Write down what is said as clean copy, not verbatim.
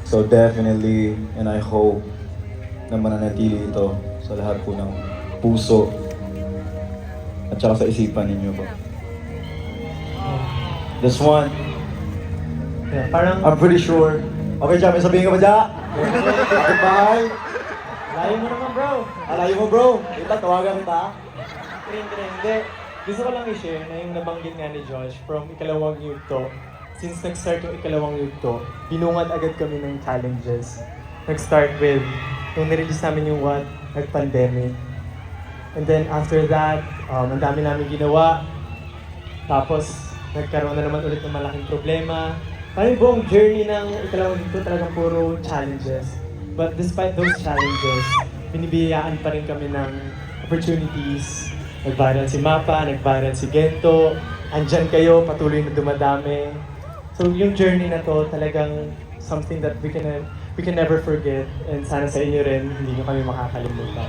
So definitely, and I hope na mananatili ito sa lahat po ng puso at saka sa isipan ninyo po. This one, Yeah, parang I'm pretty sure. Okay, Jam, may sabihin ka ba dyan? Bakit bahay? layo mo naman, bro. Alayo mo bro. Kita, tawagan kita. Hindi. Gusto ko lang i-share na yung nabanggit nga ni Josh from ikalawang yugto. Since nag-start yung ikalawang yugto, binungad agad kami ng challenges. Nag-start with, nung nirelease namin yung What, nag-pandemic. And then after that, ang dami namin ginawa. Tapos, nagkaroon na naman ulit ng malaking problema. Parang yung buong journey ng ikalawang yugto talagang puro challenges. But despite those challenges, binibiyayaan pa rin kami ng opportunities. Nag-viral si Mapa, nag-viral si Gento, andyan kayo, patuloy na dumadami. So yung journey na to talagang something that we can never forget, and sana sa inyo rin, hindi nyo kami makakalimutan.